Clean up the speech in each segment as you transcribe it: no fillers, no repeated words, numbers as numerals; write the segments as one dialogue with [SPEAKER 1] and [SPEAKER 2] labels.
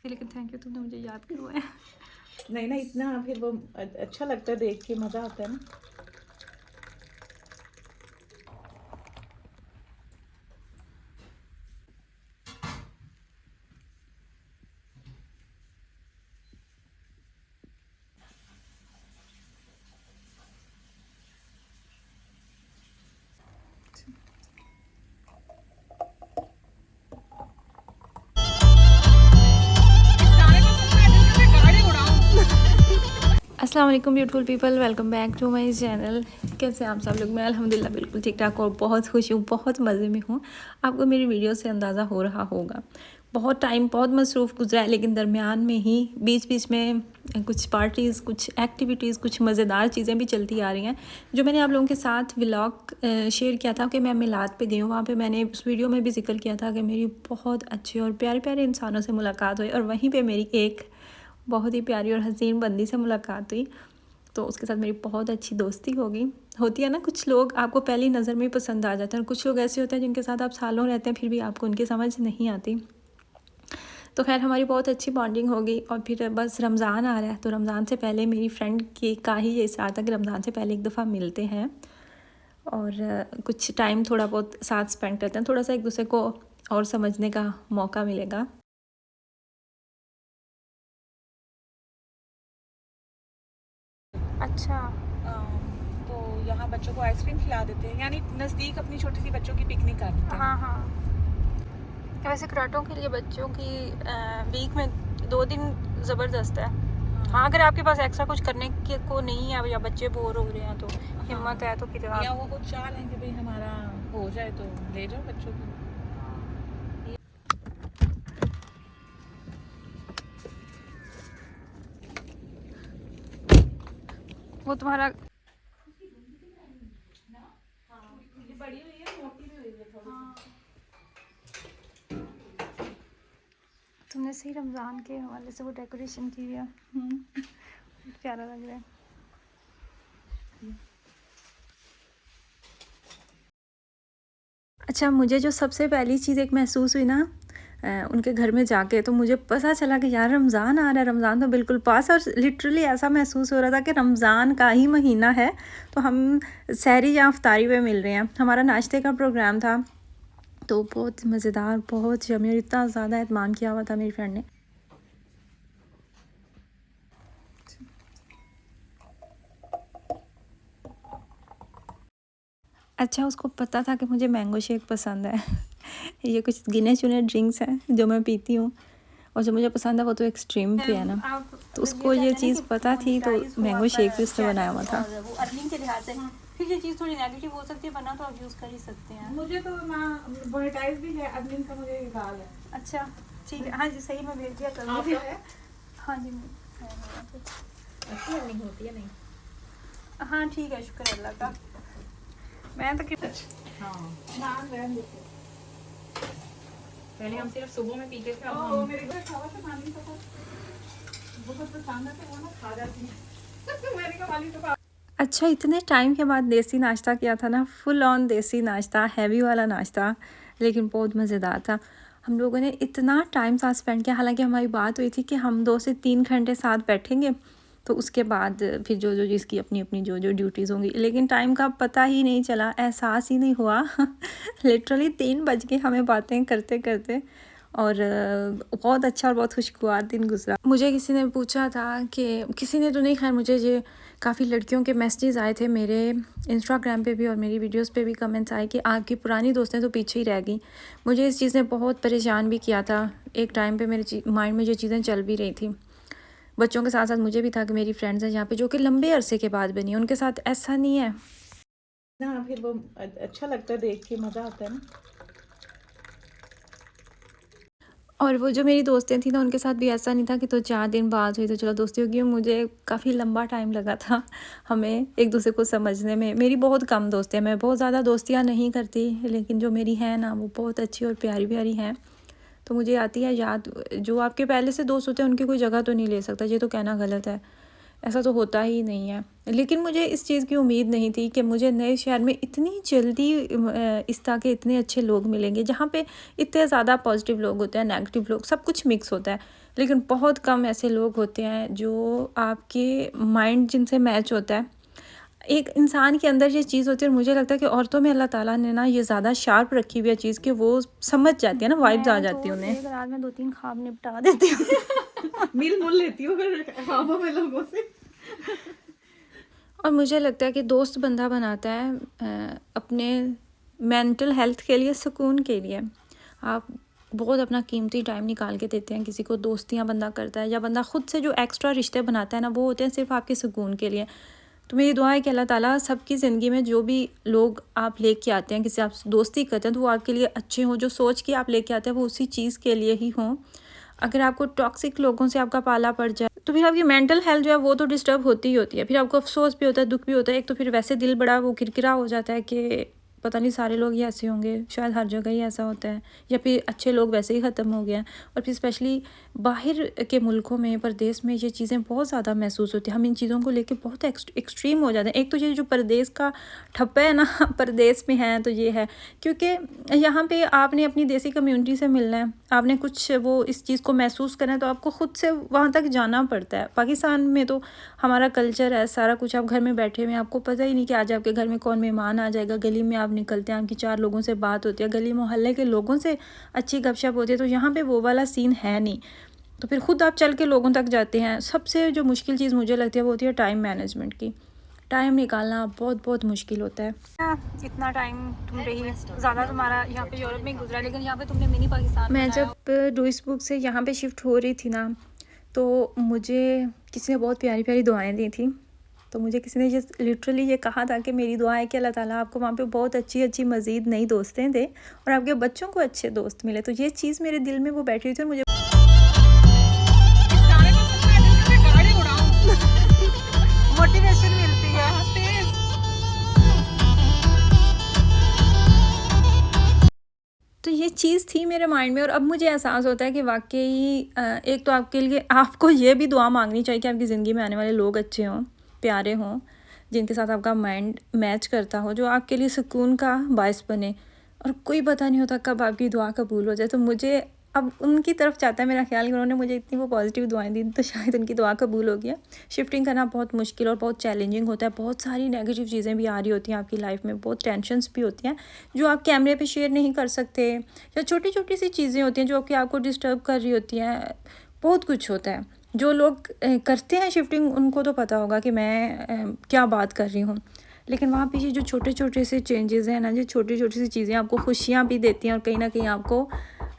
[SPEAKER 1] लेकिन thank you, तुमने मुझे याद करवाया।
[SPEAKER 2] नहीं ना, इतना फिर वो अच्छा लगता है, देख के मज़ा आता है ना।
[SPEAKER 1] अस्सलाम वालेकुम beautiful people, welcome back to my channel. कैसे हैं आप सब लोग? मैं अल्हम्दुलिल्लाह बिल्कुल ठीक ठाक और बहुत खुश हूँ, बहुत मज़े में हूँ। आपको मेरी वीडियो से अंदाज़ा हो रहा होगा। बहुत टाइम बहुत मसरूफ़ गुजरा है, लेकिन दरमियान में ही बीच बीच में कुछ पार्टीज़, कुछ एक्टिविटीज़, कुछ मज़ेदार चीज़ें भी चलती आ रही हैं। जो मैंने आप लोगों के साथ व्लॉग शेयर किया था कि मैं मिलाद पे गई हूँ, वहाँ पे मैंने उस वीडियो में भी जिक्र किया था कि मेरी बहुत अच्छे और प्यारे प्यारे इंसानों से मुलाकात हुई, और वहीं पर मेरी एक बहुत ही प्यारी और हसीन बंदी से मुलाकात हुई। तो उसके साथ मेरी बहुत अच्छी दोस्ती हो गई। होती है ना, कुछ लोग आपको पहली नज़र में ही पसंद आ जाते हैं, और कुछ लोग ऐसे होते हैं जिनके साथ आप सालों रहते हैं फिर भी आपको उनकी समझ नहीं आती। तो खैर हमारी बहुत अच्छी बॉन्डिंग हो गई। और फिर बस रमज़ान आ रहा है, तो रमज़ान से पहले मेरी फ्रेंड का ही ये इरादा था कि रमज़ान से पहले एक दफ़ा मिलते हैं और कुछ टाइम थोड़ा बहुत साथ स्पेंड करते हैं, थोड़ा सा एक दूसरे को और समझने का मौका मिलेगा। अच्छा।
[SPEAKER 2] तो यहाँ बच्चों को आइसक्रीम खिला देते हैं, यानी नज़दीक अपनी छोटी सी बच्चों की पिकनिक कर देते हैं।
[SPEAKER 1] हाँ हाँ। वैसे कराटों के लिए बच्चों की वीक में 2 दिन ज़बरदस्त है। हाँ, अगर आपके पास एक्स्ट्रा कुछ करने के को नहीं है या बच्चे बोर हो रहे हैं तो हिम्मत है तो फिर
[SPEAKER 2] या वो खुद चाह रहे हैं कि भाई हमारा हो जाए तो ले जाओ बच्चों को।
[SPEAKER 1] वो तुम्हारा
[SPEAKER 2] बड़ी हुई है, मोटी भी हुई है थोड़ी
[SPEAKER 1] तुमने सही रमज़ान के हवाले से वो डेकोरेशन की है। प्यारा लग रहा है। अच्छा, मुझे जो सबसे पहली चीज़ एक महसूस हुई ना उनके घर में जाके, तो मुझे पता चला कि यार रमज़ान आ रहा है, रमज़ान तो बिल्कुल पास है। और लिटरली ऐसा महसूस हो रहा था कि रमज़ान का ही महीना है, तो हम सहरी या अफ्तारी पे मिल रहे हैं। हमारा नाश्ते का प्रोग्राम था, तो बहुत मज़ेदार, बहुत यम्मी, और इतना ज़्यादा एहतमाम किया हुआ था मेरी फ्रेंड ने। अच्छा, उसको पता था कि मुझे मैंगो शेक पसंद है। ये कुछ गिने चुने ड्रिंक्स हैं जो मैं पीती हूँ, और जो मुझे पसंद है वो तो एक्सट्रीम पे है ना। तो उसको ये चीज़ पता थी, तो मैंगो शेक भी उसने बनाया हुआ था।
[SPEAKER 3] वो अर्निंग के लिहाज से फिर ये चीज़ थोड़ी नेगेटिव हो सकती है, वरना तो आप यूज़ कर ही सकते हैं।
[SPEAKER 2] मुझे तो ना मोनेटाइज भी है, अर्निंग का मुझे ख्याल है।
[SPEAKER 3] अच्छा ठीक है, हाँ जी सही, मैं भेज दिया करूँगी।
[SPEAKER 2] आपका है?
[SPEAKER 3] हाँ जी
[SPEAKER 2] अच्छी अर्निंग होती है नहीं?
[SPEAKER 3] हाँ ठीक है, शुक्र अल्लाह का। मैं तो
[SPEAKER 2] नाम रहने देते।
[SPEAKER 1] पहले हम सिर्फ सुबह में पीते थे,
[SPEAKER 2] ओ मेरे को खावा से पानी तो बहुत पसंद है, तो वो ना खा जाती है। मैंने कहा वाली तो
[SPEAKER 1] अच्छा, इतने टाइम के बाद देसी नाश्ता किया था ना, फुल ऑन देसी नाश्ता, हैवी वाला नाश्ता, लेकिन बहुत मज़ेदार था। हम लोगों ने इतना टाइम साथ स्पेंड किया, हालांकि हमारी बात हुई थी कि हम 2 से 3 घंटे साथ बैठेंगे, तो उसके बाद फिर जो जो जिसकी अपनी अपनी जो जो ड्यूटीज़ होंगी, लेकिन टाइम का पता ही नहीं चला, एहसास ही नहीं हुआ। लिटरली 3 बज गए हमें बातें करते करते, और बहुत अच्छा और बहुत खुशगवार दिन गुजरा। मुझे किसी ने पूछा था कि, किसी ने तो नहीं, खैर मुझे ये काफ़ी लड़कियों के मैसेजेस आए थे मेरे इंस्टाग्राम पे भी, और मेरी वीडियोस पे भी कमेंट्स आए कि आपकी पुरानी दोस्तें तो पीछे ही रह गई। मुझे इस चीज़ ने बहुत परेशान भी किया था। एक टाइम पे मेरे माइंड में जो चीज़ें चल भी रही थी, बच्चों के साथ साथ मुझे भी था कि मेरी फ्रेंड्स हैं यहाँ पे जो कि लंबे अरसे के बाद बनी, उनके साथ ऐसा नहीं है
[SPEAKER 2] ना, फिर वो अच्छा लगता है, देख के मज़ा आता है ना।
[SPEAKER 1] और वो जो मेरी दोस्तें थी ना, उनके साथ भी ऐसा नहीं था कि तो 4 दिन बाद हुई तो चलो दोस्ती होगी। मुझे काफ़ी लंबा टाइम लगा था हमें एक दूसरे को समझने में। मेरी बहुत कम दोस्ती है, मैं बहुत ज़्यादा दोस्तियाँ नहीं करती, लेकिन जो मेरी हैं ना वो बहुत अच्छी और प्यारी प्यारी हैं। तो मुझे आती है याद, जो आपके पहले से दोस्त होते हैं उनकी कोई जगह तो नहीं ले सकता, ये तो कहना गलत है, ऐसा तो होता ही नहीं है। लेकिन मुझे इस चीज़ की उम्मीद नहीं थी कि मुझे नए शहर में इतनी जल्दी इस तरह के इतने अच्छे लोग मिलेंगे, जहाँ पे इतने ज़्यादा पॉजिटिव लोग होते हैं, नेगेटिव लोग, सब कुछ मिक्स होता है। लेकिन बहुत कम ऐसे लोग होते हैं जो आपके माइंड जिनसे मैच होता है। एक इंसान के अंदर ये चीज़ होती है, और मुझे लगता है कि औरतों में अल्लाह ताला ने ना ये ज़्यादा शार्प रखी हुई है चीज़, कि वो समझ जाती है ना, वाइब्स आ जाती है उन्हें।
[SPEAKER 3] एक रात में 2-3 ख्वाब निपटा देती हूँ।
[SPEAKER 2] मिल मुल लेती हूँ फिर ख्वाबों में लोगों से।
[SPEAKER 1] और मुझे लगता है कि दोस्त बंदा बनाता है अपने मेंटल हेल्थ के लिए, सुकून के लिए। आप बहुत अपना कीमती टाइम निकाल के देते हैं किसी को, दोस्तियां बंदा करता है, या बंदा खुद से जो एक्स्ट्रा रिश्ते बनाता है ना, वो होते हैं सिर्फ आपके सुकून के लिए। तो मेरी दुआ है कि अल्लाह ताला सबकी ज़िंदगी में जो भी लोग आप लेके आते हैं, किसी आप दोस्ती करते हैं, तो वो आपके लिए अच्छे हों। जो सोच के आप लेके आते हैं वो उसी चीज़ के लिए ही हों। अगर आपको टॉक्सिक लोगों से आपका पाला पड़ जाए, तो फिर आपकी मेंटल हेल्थ जो है वो तो डिस्टर्ब होती ही होती है। फिर आपको अफसोस भी होता है, दुख भी होता है। एक तो फिर वैसे दिल बड़ा वो किरकिरा हो जाता है कि पता नहीं सारे लोग ही ऐसे होंगे, शायद हर जगह ही ऐसा होता है, या फिर अच्छे लोग वैसे ही ख़त्म हो गए हैं। और फिर स्पेशली बाहर के मुल्कों में, परदेश में ये चीज़ें बहुत ज़्यादा महसूस होती हैं। हम इन चीज़ों को लेके बहुत एक्सट्रीम हो जाते हैं। एक तो ये जो परदेश का ठप्पा है ना, परदेश में है तो ये है, क्योंकि यहाँ पे आपने अपनी देसी कम्युनिटी से मिलना है, आपने कुछ वो इस चीज़ को महसूस करना है, तो आपको ख़ुद से वहाँ तक जाना पड़ता है। पाकिस्तान में तो हमारा कल्चर है, सारा कुछ, आप घर में बैठे हुए, आपको पता ही नहीं कि आज आपके घर में कौन मेहमान आ जाएगा। गली में आप निकलते हैं, आपकी 4 लोगों से बात होती है, गली मोहल्ले के लोगों से अच्छी गपशप होती है। तो यहाँ पे वो वाला सीन है नहीं, तो फिर खुद आप चल के लोगों तक जाते हैं। सबसे जो मुश्किल चीज़ मुझे लगती है वो होती है टाइम मैनेजमेंट की। टाइम निकालना बहुत बहुत मुश्किल होता है।
[SPEAKER 3] इतना टाइम तुम रही, ज़्यादा तुम्हारा यहाँ पे यूरोप में गुजरा, लेकिन यहाँ पे तुमने मिनी पाकिस्तान
[SPEAKER 1] मैं
[SPEAKER 3] बनाया।
[SPEAKER 1] जब डुइसबुर्ग से यहाँ पे शिफ्ट हो रही थी ना, तो मुझे किसी ने बहुत प्यारी प्यारी दुआएं दी थी। तो मुझे किसी ने ये लिटरली ये कहा था कि मेरी दुआ है कि अल्लाह ताला आपको वहाँ पे बहुत अच्छी अच्छी मज़ीद नई दोस्तें दे, और आपके बच्चों को अच्छे दोस्त मिले। तो ये चीज़ मेरे दिल में वो बैठी हुई थी, और मुझे
[SPEAKER 2] इस गाने को सुन के दिल में गाड़ी उड़ाऊं।
[SPEAKER 3] मोटिवेशन मिलती है।
[SPEAKER 2] तेज।
[SPEAKER 1] तो ये चीज़ थी मेरे माइंड में, और अब मुझे एहसास होता है कि वाकई एक तो आपके लिए आपको ये भी दुआ मांगनी चाहिए कि आपकी ज़िंदगी में आने वाले लोग अच्छे हों, प्यारे हों, जिनके साथ आपका माइंड मैच करता हो, जो आपके लिए सुकून का बायस बने। और कोई पता नहीं होता कब आपकी दुआ कबूल हो जाए। तो मुझे अब उनकी तरफ जाता है मेरा ख्याल कि उन्होंने मुझे इतनी वो पॉजिटिव दुआएं दी, तो शायद उनकी दुआ कबूल हो गया। शिफ्टिंग करना बहुत मुश्किल और बहुत चैलेंजिंग होता है। बहुत सारी नेगेटिव चीज़ें भी आ रही होती हैं आपकी लाइफ में, बहुत टेंशन्स भी होती हैं जो आप कैमरे पे शेयर नहीं कर सकते, या छोटी छोटी सी चीज़ें होती हैं जो कि आपको डिस्टर्ब कर रही होती हैं। बहुत कुछ होता है। जो लोग करते हैं शिफ्टिंग, उनको तो पता होगा कि मैं क्या बात कर रही हूँ। लेकिन वहाँ पे ये जो छोटे छोटे से चेंजेस हैं ना, जो छोटी छोटी सी चीज़ें आपको खुशियाँ भी देती हैं, और कहीं ना कहीं आपको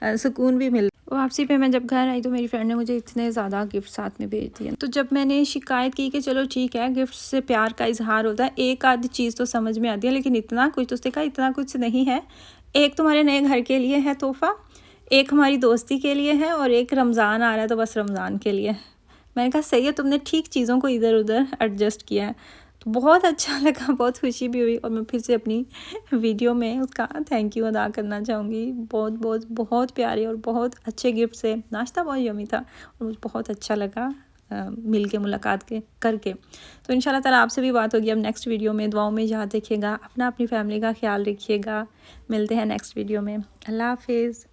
[SPEAKER 1] सुकून भी मिलता है। वापसी पे मैं जब घर आई तो मेरी फ्रेंड ने मुझे इतने ज़्यादा गिफ्ट साथ में भेज दिए। तो जब मैंने शिकायत की कि चलो ठीक है, गिफ्ट से प्यार का इजहार होता है, एक आधी चीज़ तो समझ में आती है, लेकिन इतना कुछ, तो उसने कहा इतना कुछ नहीं है। एक तुम्हारे नए घर के लिए है तोहफ़ा, एक हमारी दोस्ती के लिए है, और एक रमज़ान आ रहा है तो बस रमज़ान के लिए। मैंने कहा सही है, तुमने ठीक चीज़ों को इधर उधर एडजस्ट किया है। तो बहुत अच्छा लगा, बहुत खुशी भी हुई, और मैं फिर से अपनी वीडियो में उसका थैंक यू अदा करना चाहूँगी। बहुत बहुत बहुत प्यारे और बहुत अच्छे गिफ्ट से, नाश्ता बहुत यमी था, और मुझे बहुत अच्छा लगा मिल के, मुलाकात के करके। तो इंशाल्लाह ताला आपसे भी बात होगी अब नेक्स्ट वीडियो में। दुआओं में याद रखिएगा अपना, अपनी फैमिली का ख्याल रखिएगा। मिलते हैं नेक्स्ट वीडियो में। अल्लाह हाफिज़।